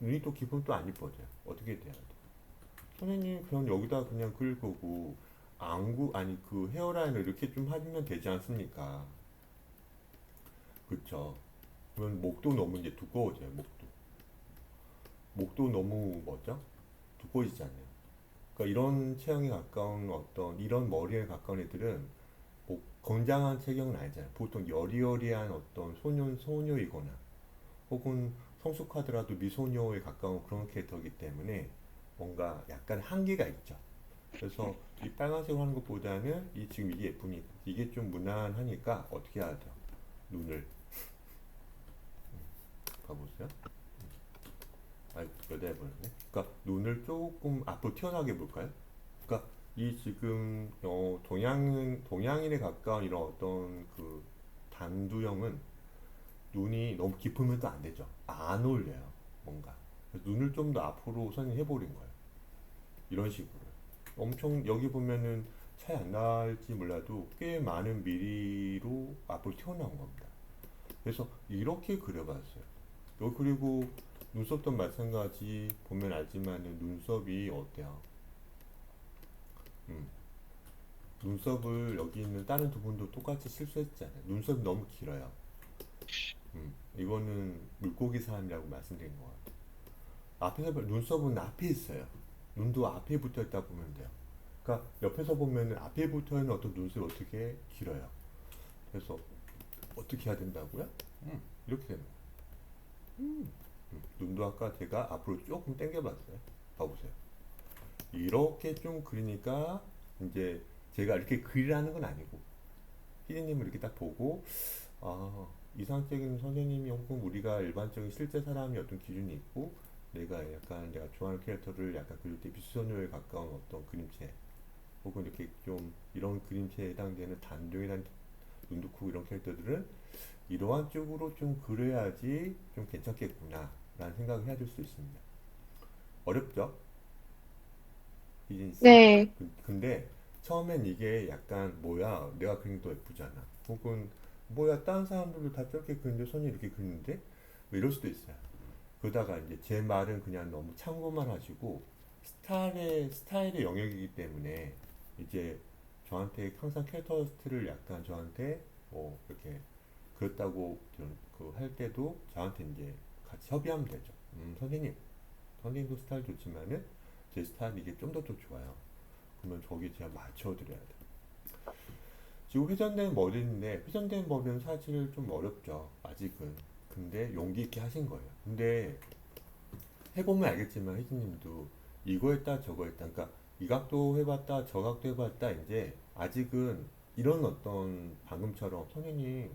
눈이 또 깊으면 또 안 이뻐져요. 어떻게 돼야 돼? 선생님 그냥 여기다 그냥 그릴 거고 안구 아니 그 헤어라인을 이렇게 좀 하면 되지 않습니까? 그쵸? 그러면 목도 너무 이제 두꺼워져요. 목도 너무 뭐죠? 두꺼워지잖아요. 그러니까 이런 체형에 가까운 어떤 이런 머리에 가까운 애들은 뭐 건장한 체격은 아니잖아요. 보통 여리여리한 어떤 소녀이거나 혹은 성숙하더라도 미소녀에 가까운 그런 캐릭터이기 때문에 뭔가 약간 한계가 있죠. 그래서 이 빨간색으로 하는 것보다는 이 지금 이게 예쁘니까 이게 좀 무난하니까 어떻게 해야 돼요? 눈을 봐보세요. 아이고 여자 해버렸네. 그러니까 눈을 조금 앞으로 튀어나오게 볼까요? 그러니까 이 지금 동양인에 가까운 이런 어떤 그 단두형은 눈이 너무 깊으면 또 안 되죠. 안 어울려요. 뭔가. 그래서 눈을 좀 더 앞으로 선생님 해버린 거예요. 이런 식으로. 엄청 여기 보면은 차이 안 날지 몰라도 꽤 많은 미리로 앞으로 튀어나온 겁니다. 그래서 이렇게 그려봤어요. 여기 그리고 눈썹도 마찬가지 보면 알지만은 눈썹이 어때요? 음, 눈썹을 여기 있는 다른 두 분도 똑같이 실수했잖아요. 눈썹이 너무 길어요. 이거는 물고기 사람이라고 말씀드린 것 같아요. 눈썹은 앞에 있어요. 눈도 앞에 붙어 있다 보면 돼요. 그러니까 옆에서 보면 앞에 붙어 있는 어떤 눈썹이 어떻게 길어요. 그래서 어떻게 해야 된다고요? 이렇게 되는 거예요. 눈도 아까 제가 앞으로 조금 당겨봤어요. 봐보세요. 이렇게 좀 그리니까 이제 제가 이렇게 그리라는 건 아니고 피디님을 이렇게 딱 보고 아 이상적인 선생님이 혹은 우리가 일반적인 실제 사람이 어떤 기준이 있고 내가 좋아하는 캐릭터를 약간 그릴 때 비수소녀에 가까운 어떤 그림체 혹은 이렇게 좀 이런 그림체에 해당되는 단종이란 눈도 크고 이런 캐릭터들은 이러한 쪽으로 좀 그려야지 좀 괜찮겠구나 라는 생각을 해야 될 수 있습니다. 어렵죠? 이진 씨? 네, 근데 처음엔 이게 약간 뭐야 내가 그린 게 더 예쁘잖아 혹은 뭐야 다른 사람들도 다 저렇게 그리는데 손이 이렇게 그리는데 뭐 이럴 수도 있어요. 그러다가 이제 제 말은 그냥 너무 참고만 하시고 스타일의 영역이기 때문에 이제 저한테 항상 캐릭터스트를 약간 저한테 뭐 이렇게 그렇다고 그 할 때도 저한테 이제 같이 협의하면 되죠. 선생님도 스타일 좋지만은 제 스타일이 이게 좀 더 좋아요. 그러면 저기 제가 맞춰드려야 돼. 지금 회전된 머리인데 회전된 머리는 사실 좀 어렵죠. 아직은. 근데 용기 있게 하신 거예요. 근데 해보면 알겠지만 혜진님도 이거 했다 저거 했다 그러니까 이 각도 해봤다 저 각도 해봤다 이제 아직은 이런 어떤 방금처럼 선생님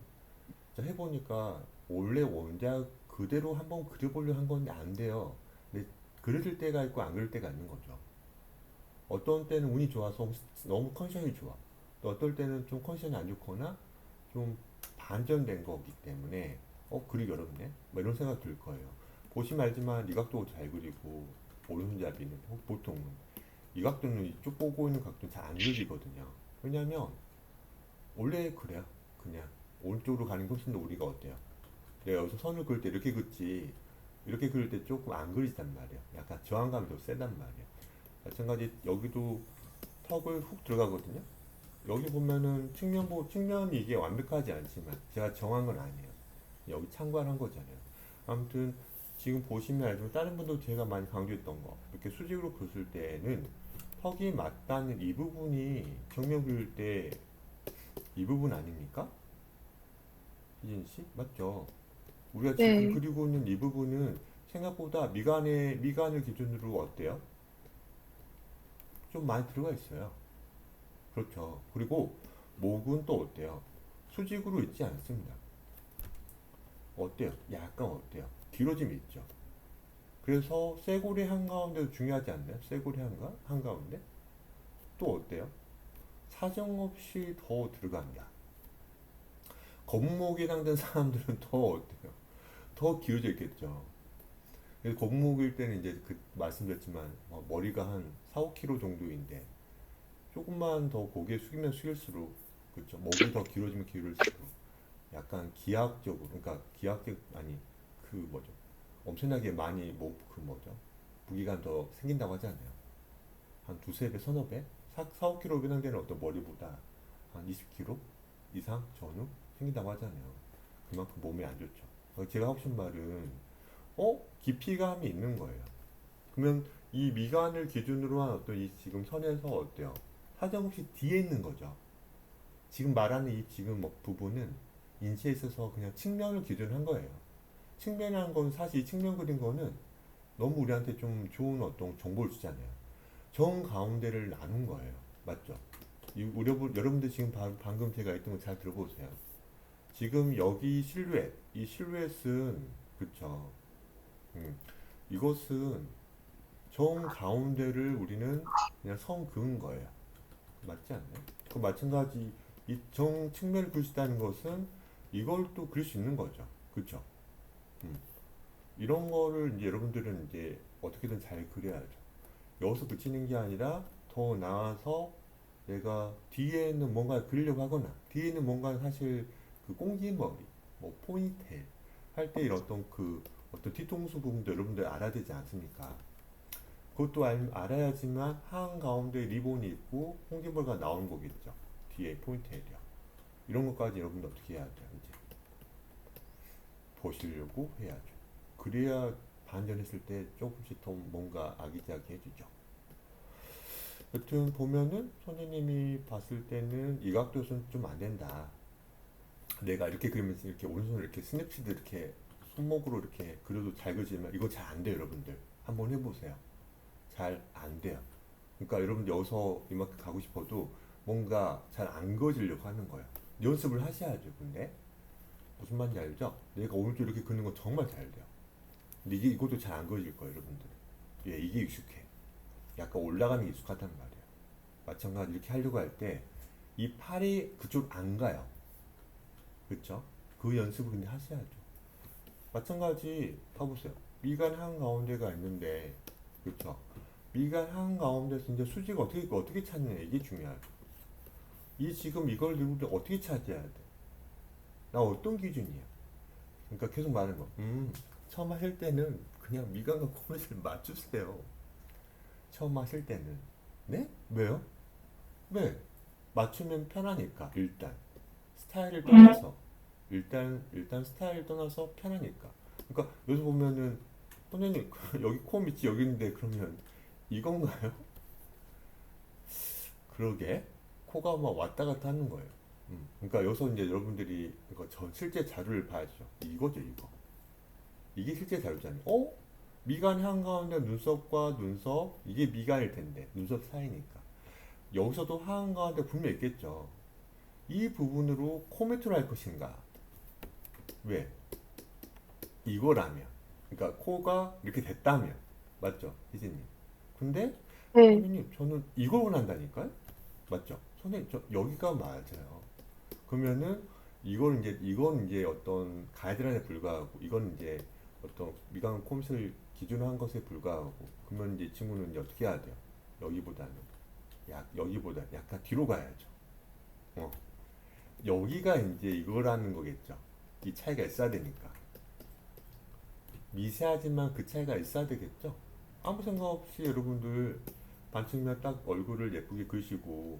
진짜 해보니까 원래 원작 그대로 한번 그려보려 한 건데 안 돼요. 근데 그려질 때가 있고 안 그릴 때가 있는 거죠. 어떤 때는 운이 좋아서 너무 컨디션이 좋아. 또 어떨 때는 좀 컨디션이 안 좋거나 좀 반전된 거기 때문에 그리기 어렵네. 뭐 이런 생각 들 거예요. 보시면 알지만 이 각도 잘 그리고 오른손잡이는 보통 이 각도는 이쪽 보고 있는 각도는 잘 안 그리거든요. 왜냐면 원래 그래요. 그냥 오른쪽으로 가는 게 훨씬 더 우리가 어때요? 내가 여기서 선을 그을 때 이렇게 긋지 이렇게 그릴 때 조금 안 그리단 말이야. 약간 저항감이 더 세단 말이야. 마찬가지 여기도 턱을 훅 들어가거든요. 여기 보면은 측면이 이게 완벽하지 않지만 제가 정한 건 아니에요. 여기 참관한 거잖아요. 아무튼 지금 보시면 알지만 다른 분도 제가 많이 강조했던 거 이렇게 수직으로 그렸을 때는 턱이 맞닿는 이 부분이 정면 그릴 때 이 부분 아닙니까? 희진 씨 맞죠? 우리가 지금 네, 그리고 있는 이 부분은 생각보다 미간을 기준으로 어때요? 좀 많이 들어가 있어요. 그렇죠. 그리고 목은 또 어때요? 수직으로 있지 않습니다. 어때요? 약간 어때요? 길어짐이 있죠. 그래서 쇄골의 한가운데도 중요하지 않나요? 쇄골의 한가운데? 또 어때요? 사정없이 더 들어갑니다. 거북목에 해당된 사람들은 더 어때요? 더 길어져 있겠죠. 그래서 거북목일 때는 이제 그 말씀드렸지만 머리가 한 4, 5kg 정도인데 조금만 더 고개 숙이면 숙일수록 그렇죠. 목이 더 길어지면 길어질수록 약간 기하학적으로 그러니까 기하학적 아니 그 뭐죠? 엄청나게 많이 뭐 그 뭐죠? 부기가 더 생긴다고 하잖아요. 한 두세 배, 서너 배? 4, 5kg 해당되는 어떤 머리보다 한 20kg 이상 전후 생긴다고 하잖아요. 그만큼 몸에 안 좋죠. 제가 하고 싶은 말은 깊이감이 있는 거예요. 그러면 이 미간을 기준으로 한 어떤 이 지금 선에서 어때요? 사정없이 뒤에 있는 거죠. 지금 말하는 이 지금 뭐 부분은 인체에 있어서 그냥 측면을 기준으로 한 거예요. 측면이라는 건 사실 이 측면 그린 거는 너무 우리한테 좀 좋은 어떤 정보를 주잖아요. 정 가운데를 나눈 거예요. 맞죠? 여러분들 지금 방금 제가 했던 거 잘 들어보세요. 지금 여기 실루엣, 이 실루엣은 그쵸? 이것은 정 가운데를 우리는 그냥 선 그은 거예요. 맞지 않나요? 그 마찬가지 이 정 측면을 그릴 수 있다는 것은 이걸 또 그릴 수 있는 거죠. 그쵸? 음. 이런 거를 이제 여러분들은 이제 어떻게든 잘 그려야죠. 여기서 그치는 게 아니라 더 나아서 내가 뒤에 있는 뭔가 그리려고 하거나 뒤에 있는 뭔가 사실 그 꽁지머리, 뭐 포니테일 할 때 이런 어떤 그 어떤 뒤통수 부분도 여러분들 알아야 되지 않습니까? 그것도 알아야지만 한가운데 리본이 있고 꽁지머리가 나오는 거겠죠. 뒤에 포니테일이요. 이런 것까지 여러분들 어떻게 해야 돼요? 이제 보시려고 해야죠. 그래야 반전했을 때 조금씩 더 뭔가 아기자기해지죠. 여튼 보면은 선생님이 봤을 때는 이 각도선 좀 안 된다. 내가 이렇게 그리면서 이렇게 오른손을 이렇게 스냅시드 이렇게 손목으로 이렇게 그려도 잘 그리지만 이거 잘 안 돼요, 여러분들. 한번 해보세요. 잘 안 돼요. 그러니까 여러분 여기서 이만큼 가고 싶어도 뭔가 잘 안 그어지려고 하는 거예요. 연습을 하셔야죠. 근데 무슨 말인지 알죠? 내가 오른쪽 이렇게 그리는 건 정말 잘 돼요. 근데 이것도 잘 안 그어질 거예요, 여러분들. 예, 이게 익숙해. 약간 올라가는 게 익숙하단 말이에요. 마찬가지 이렇게 하려고 할 때 이 팔이 그쪽 안 가요. 그렇죠? 그 연습을 근데 하셔야죠. 마찬가지 봐보세요. 미간 한가운데가 있는데 그렇죠? 미간 한가운데서 이제 수직을 어떻게 찾느냐 이게 중요하죠. 이 지금 이걸 들고 어떻게 찾아야 돼? 나 어떤 기준이야? 그러니까 계속 말하는 거. 처음 하실 때는 그냥 미간과 코밑을 맞추세요. 처음 하실 때는. 네? 왜요? 왜? 맞추면 편하니까 일단 스타일을 떠나서 일단 스타일 떠나서 편하니까. 그러니까 여기서 보면은 선생님 여기 코 밑이 여기 있는데 그러면 이건가요? 그러게 코가 막 왔다 갔다 하는 거예요. 그러니까 여기서 이제 여러분들이 이거 저 실제 자료를 봐야죠. 이거죠 이거. 이게 실제 자료잖아요. 미간 한가운데 눈썹과 눈썹 이게 미간일 텐데 눈썹 사이니까 여기서도 한가운데 분명 있겠죠. 이 부분으로 코메트로 할 것인가? 왜? 이거라면. 그러니까 코가 이렇게 됐다면. 맞죠? 희진님. 근데 네. 선생님 저는 이걸 원한다니까요? 맞죠? 선생님 저 여기가 맞아요. 그러면은 이건 이제 어떤 가이드라인에 불과하고 이건 이제 어떤 미간 콤스를 기준으로 한 것에 불과하고 그러면 이제 이 친구는 이제 어떻게 해야 돼요? 여기보다는 여기보다 약간 뒤로 가야죠. 어. 여기가 이제 이거라는 거겠죠. 이 차이가 있어야 되니까. 미세하지만 그 차이가 있어야 되겠죠. 아무 생각 없이 여러분들 반측면 딱 얼굴을 예쁘게 그리시고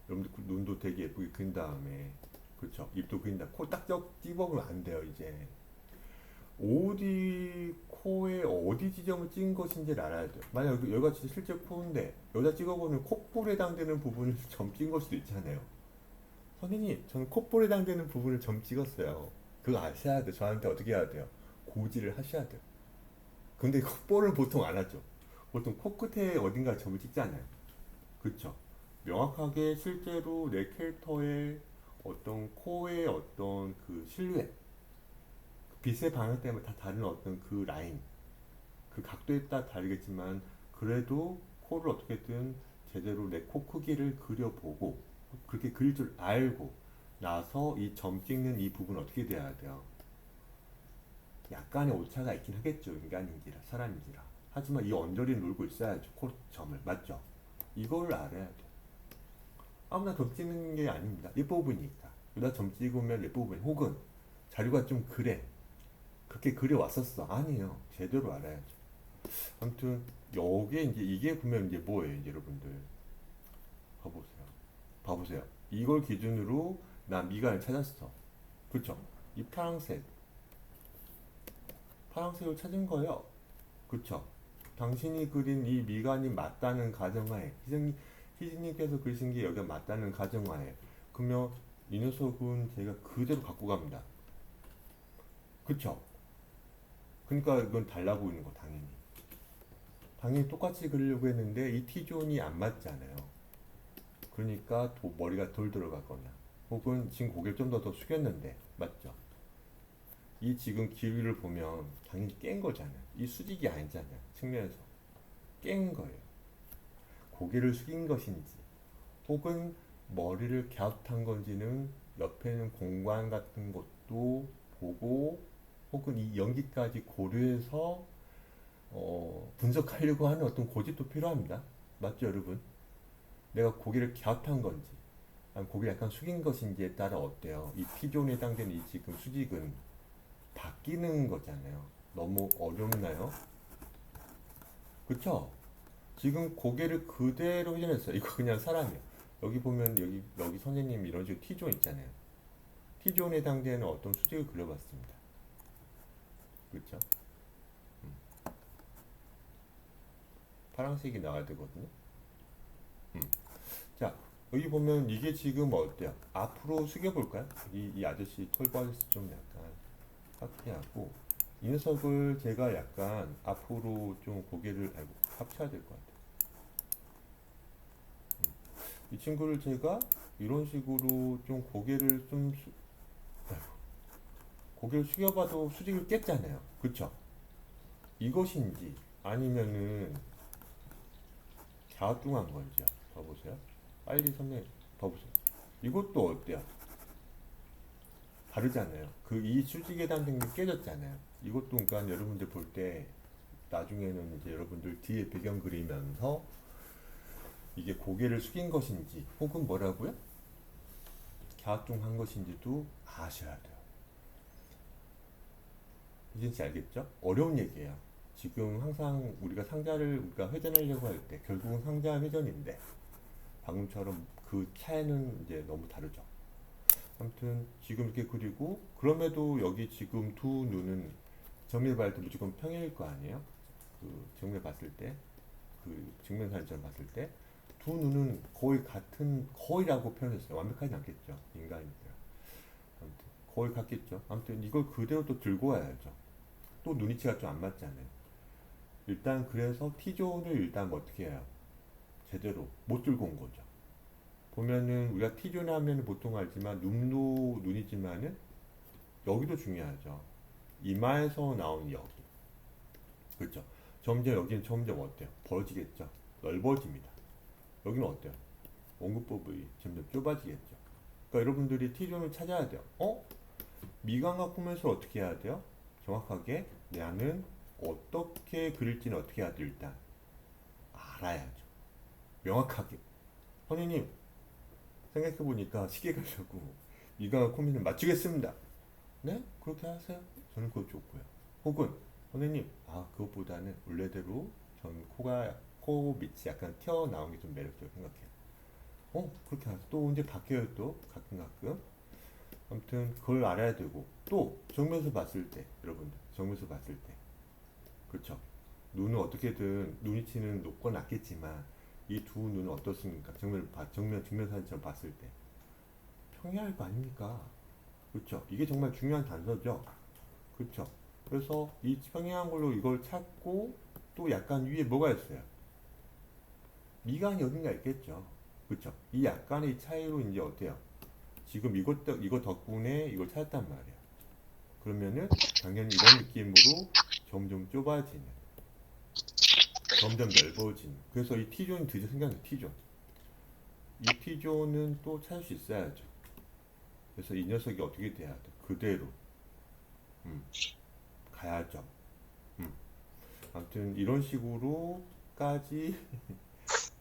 여러분들 눈도 되게 예쁘게 그린 다음에 그렇죠. 입도 그린다. 코 딱 찍어보면 안 돼요. 이제 어디 코에 어디 지점을 찍은 것인지를 알아야 돼요. 만약 여기가 진짜 실제 코인데 여기다 찍어보면 콧볼에 해당되는 부분을 점 찍은 걸 수도 있잖아요. 선생님, 저는 콧볼에 해당되는 부분을 점 찍었어요. 그거 아셔야 돼요. 저한테 어떻게 해야 돼요? 고지를 하셔야 돼요. 근데 콧볼은 보통 안 하죠. 보통 코끝에 어딘가 점을 찍잖아요. 그쵸? 명확하게 실제로 내 캐릭터의 어떤 코의 어떤 그 실루엣, 그 빛의 방향 때문에 다 다른 어떤 그 라인, 그 각도에 따라 다르겠지만 그래도 코를 어떻게든 제대로 내 코 크기를 그려보고 그렇게 그릴 줄 알고 나서 이 점 찍는 이 부분 어떻게 돼야 돼요? 약간의 오차가 있긴 하겠죠. 인간인지라 사람인지라. 하지만 이 언저리 놀고 있어야죠. 코 점을. 맞죠? 이걸 알아야 돼. 아무나 점 찍는 게 아닙니다. 예뻐 보이니까. 여기다 점 찍으면 예뻐 보이. 혹은 자료가 좀 그래. 그렇게 그려왔었어. 아니에요. 제대로 알아야죠. 아무튼 여기에 이제 이게 보면 이제 뭐예요, 이제 여러분들. 봐보세요. 봐보세요. 이걸 기준으로 난 미간을 찾았어. 그쵸? 이 파란색을 찾은 거예요. 그쵸? 당신이 그린 이 미간이 맞다는 가정하에, 희진님께서 그리신 게 여기가 맞다는 가정하에, 그러면 이 녀석은 제가 그대로 갖고 갑니다. 그쵸? 그러니까 이건 달라 보이는 거, 당연히. 당연히 똑같이 그리려고 했는데 이 T존이 안 맞잖아요. 그러니까 머리가 덜 들어가거나, 혹은 지금 고개를 좀 더 숙였는데, 맞죠? 이 지금 길이를 보면 당연히 깬 거잖아요. 이 수직이 아니잖아요. 측면에서. 깬 거예요. 고개를 숙인 것인지, 혹은 머리를 갸웃한 건지는 옆에는 공간 같은 것도 보고, 혹은 이 연기까지 고려해서 분석하려고 하는 어떤 고집도 필요합니다. 맞죠, 여러분? 내가 고개를 갸웃한 건지, 아니면 고개를 약간 숙인 것인지에 따라 어때요? 이 T존에 해당되는 이 지금 수직은 바뀌는 거잖아요. 너무 어렵나요? 그쵸? 지금 고개를 그대로 회전했어요. 이거 그냥 사람이에요. 여기 보면 여기 선생님 이런 식으로 T존 있잖아요. T존에 해당되는 어떤 수직을 그려봤습니다. 그렇죠? 파란색이 나와야 되거든요. 자, 여기 보면 이게 지금 어때요? 앞으로 숙여볼까요? 이 아저씨 톨바스 좀 약간 확대하고, 이 녀석을 제가 약간 앞으로 좀 고개를 합쳐야 될 것 같아요. 이 친구를 제가 이런 식으로 좀 고개를 숙여봐도 수직을 깼잖아요. 그쵸? 이것인지 아니면은 갸우뚱한 건지요. 봐보세요. 빨리 선생님 봐보세요. 이것도 어때요? 다르잖아요. 그 이 수직에 대한 게 깨졌잖아요. 이것도 그러니까 여러분들 볼 때 나중에는 이제 여러분들 뒤에 배경 그리면서 이게 고개를 숙인 것인지 혹은 뭐라고요? 갸우뚱한 것인지도 아셔야 돼요. 이제 알겠죠? 어려운 얘기예요. 지금 항상 우리가 회전하려고 할 때 결국은 상자 회전인데 방금처럼 그 차이는 이제 너무 다르죠. 아무튼 지금 이렇게 그리고, 그럼에도 여기 지금 두 눈은 정밀 봤을 때 무조건 평행일 거 아니에요? 그 정밀 봤을 때, 그 증명 사진처럼 봤을 때 두 눈은 거의라고 표현했어요. 완벽하지 않겠죠, 인간이니까. 아무튼 거의 같겠죠. 아무튼 이걸 그대로 또 들고 와야죠. 또 눈이치가 좀 안 맞잖아요. 일단 그래서 T존을 일단 뭐 어떻게 해요? 제대로 못 들고 온 거죠. 보면은 우리가 T존 하면 보통 알지만 눈도 눈이지만은 여기도 중요하죠. 이마에서 나온 여기. 그렇죠? 여기는 점점 어때요? 벌어지겠죠? 넓어집니다. 여기는 어때요? 원근법이 점점 좁아지겠죠? 그러니까 여러분들이 T존을 찾아야 돼요. 미간과 코면서 어떻게 해야 돼요? 정확하게 나는 어떻게 그릴지는 어떻게 해야 돼요? 일단 알아야죠. 명확하게. 선생님, 생각해보니까 시계 가려고 미간과 코면을 맞추겠습니다. 네? 그렇게 하세요. 저는 그거 좋고요. 혹은 선생님, 그것보다는 원래대로 전 코 밑이 약간 튀어나온 게 좀 매력적이라고 생각해요. 그렇게 하세요. 또 언제 바뀌어요, 또 가끔. 아무튼 그걸 알아야 되고, 또 정면에서 봤을 때, 여러분들 정면에서 봤을 때, 그렇죠? 눈은 어떻게든 눈이치는 높고 낮겠지만 이 두 눈은 어떻습니까? 정면 사진처럼 봤을 때 평행할 거 아닙니까? 그렇죠? 이게 정말 중요한 단서죠. 그렇죠? 그래서 이 평행한 걸로 이걸 찾고, 또 약간 위에 뭐가 있어요? 미간이 어딘가 있겠죠. 그렇죠? 이 약간의 차이로 이제 어때요? 지금 이거 덕분에 이걸 찾았단 말이에요. 그러면은 당연히 이런 느낌으로 점점 좁아지는, 점점 넓어지는. 그래서 이 T존이 드디어 생겼어요. T존. 이 T존은 또 찾을 수 있어야죠. 그래서 이 녀석이 어떻게 돼야 돼? 그대로 음, 가야죠. 음. 아무튼 이런 식으로까지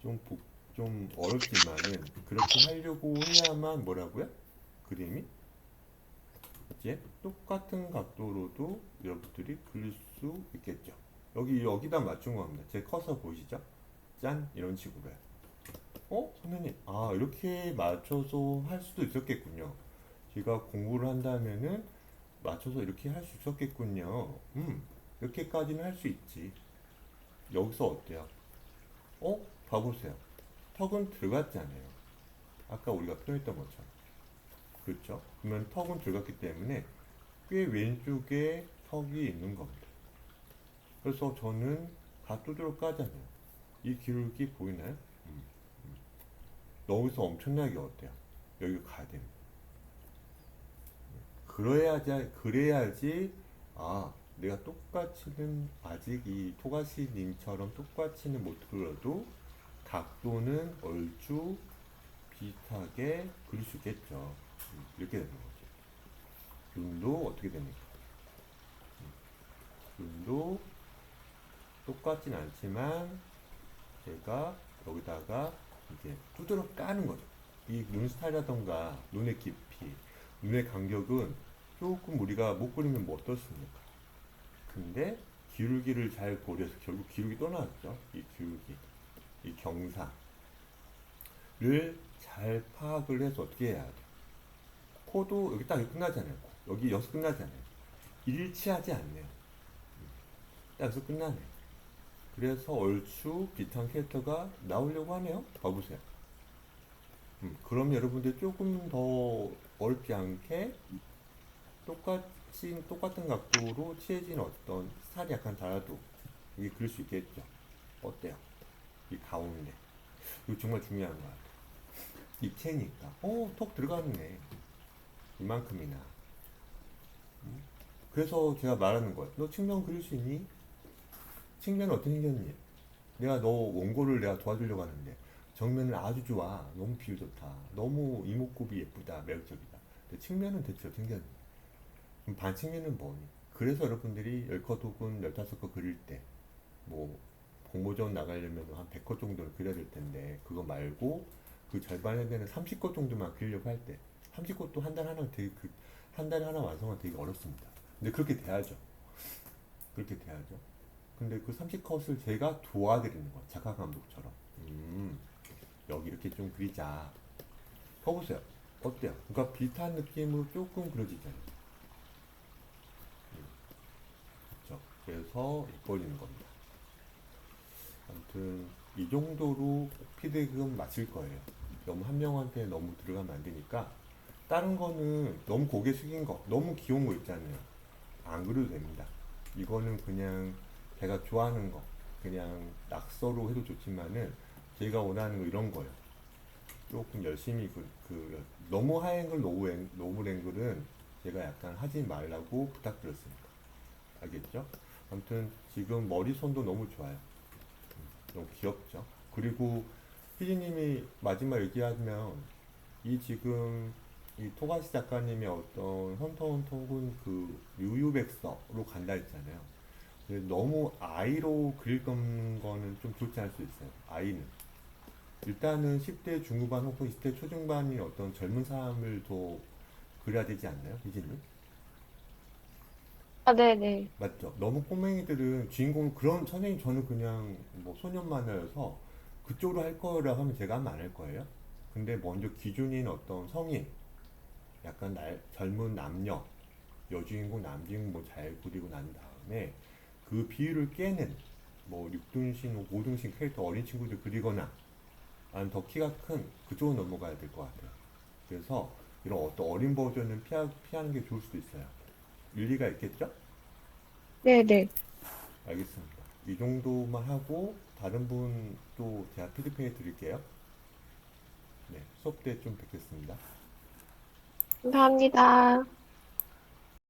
좀, 좀 어렵지만은 그렇게 하려고 해야만 뭐라고요? 그림이 이제 똑같은 각도로도 여러분들이 그릴 수 있겠죠. 여기다 맞춘 겁니다. 제 커서 보이시죠? 짠! 이런 식으로요. 선생님, 이렇게 맞춰서 할 수도 있었겠군요. 제가 공부를 한다면은 맞춰서 이렇게 할 수 있었겠군요. 이렇게까지는 할 수 있지. 여기서 어때요? 봐보세요. 턱은 들어갔잖아요. 아까 우리가 표현했던 것처럼. 그렇죠? 그러면 턱은 들어갔기 때문에 꽤 왼쪽에 턱이 있는 겁니다. 그래서 저는 가뚜드러 까잖아요. 이 기울기 보이나요? 음. 여기서 엄청나게 어때요? 여기 가야 됩니다. 그래야지, 내가 똑같이는, 아직 이 토가시님처럼 똑같이는 못 그려도 각도는 얼추 비슷하게 그릴 수 있겠죠. 이렇게 되는 거죠. 눈도 어떻게 됩니까? 눈도 똑같진 않지만 제가 여기다가 이제 두드러 까는 거죠. 이 눈 스타일이라던가 눈의 깊이, 눈의 간격은 조금 우리가 못 그리면 뭐 어떻습니까? 근데 기울기를 잘 고려해서 결국 기울기 또 나왔죠. 이 기울기, 이 경사를 잘 파악을 해서 어떻게 해야 돼? 코도 여기 딱 끝나잖아요. 여기 여기서 끝나잖아요. 일치하지 않네요. 딱 여기서 끝나네. 그래서 얼추 비슷한 캐릭터가 나오려고 하네요. 봐보세요. 그럼 여러분들 조금 더 어렵지 않게 똑같은 각도로 칠해진 어떤 스타일이 약간 달라도 이게 그릴 수 있겠죠. 어때요? 이 가운데. 이거 정말 중요한 것 같아요. 입체니까. 톡 들어갔네. 이만큼이나. 그래서 제가 말하는 거예요. 너 측면 그릴 수 있니? 측면은 어떻게 생겼니? 내가 너 원고를 내가 도와주려고 하는데 정면은 아주 좋아. 너무 비율 좋다. 너무 이목구비 예쁘다. 매력적이다. 근데 측면은 대체 어떻게 생겼니? 그럼 반측면은 뭐니? 그래서 여러분들이 10컷 혹은 15컷 그릴 때, 뭐, 공모전 나가려면 한 100컷 정도를 그려야 될 텐데, 그거 말고, 그 절반 해되는 30컷 정도만 그리려고 할 때, 30컷도 한 달 하나 되게, 한 달에 하나 완성하기 되게 어렵습니다. 근데 그렇게 돼야죠. 그렇게 돼야죠. 근데 그 30컷을 제가 도와드리는 거예요. 작가 감독처럼. 여기 이렇게 좀 그리자. 봐보세요. 어때요? 그러니까 비슷한 느낌으로 조금 그려지잖아요. 그렇죠. 그래서 이뻐지는 겁니다. 아무튼 이 정도로 피드백은 맞을 거예요. 너무 한 명한테 너무 들어가면 안 되니까 다른 거는 너무 고개 숙인 거, 너무 귀여운 거 있잖아요. 안 그려도 됩니다. 이거는 그냥 제가 좋아하는 거, 그냥 낙서로 해도 좋지만은 제가 원하는 거 이런 거예요. 조금 열심히 너무 하앵글, 노블 앵글은 제가 약간 하지 말라고 부탁드렸습니다. 알겠죠? 아무튼 지금 머리손도 너무 좋아요. 너무 귀엽죠? 그리고 피디님이 마지막 얘기하면 이 지금 이 토가시 작가님의 어떤 헌터 혹은 그 유유백서로 간다 했잖아요. 근데 너무 아이로 그릴 거는 좀 좋지 않을 수 있어요. 아이는. 일단은 10대 중후반 혹은 20대 초중반이 어떤 젊은 사람을 더 그려야 되지 않나요? 피디님? 네네. 맞죠? 너무 꼬맹이들은 주인공 그런 선생님 저는 그냥 뭐 소년 만화여서 그쪽으로 할 거라고 하면 제가 하면 안 할 거예요. 근데 먼저 기준인 어떤 성인, 약간 젊은 남녀, 여주인공, 남주인공 뭐 잘 그리고 난 다음에 그 비율을 깨는 뭐 6등신, 5등신 캐릭터 어린 친구들 그리거나 아니면 더 키가 큰 그쪽으로 넘어가야 될 것 같아요. 그래서 이런 어떤 어린 버전은 피하는 게 좋을 수도 있어요. 일리가 있겠죠? 네네. 알겠습니다. 이 정도만 하고 다른 분 또 제가 피드백해 드릴게요. 네, 수업 때 좀 뵙겠습니다. 감사합니다.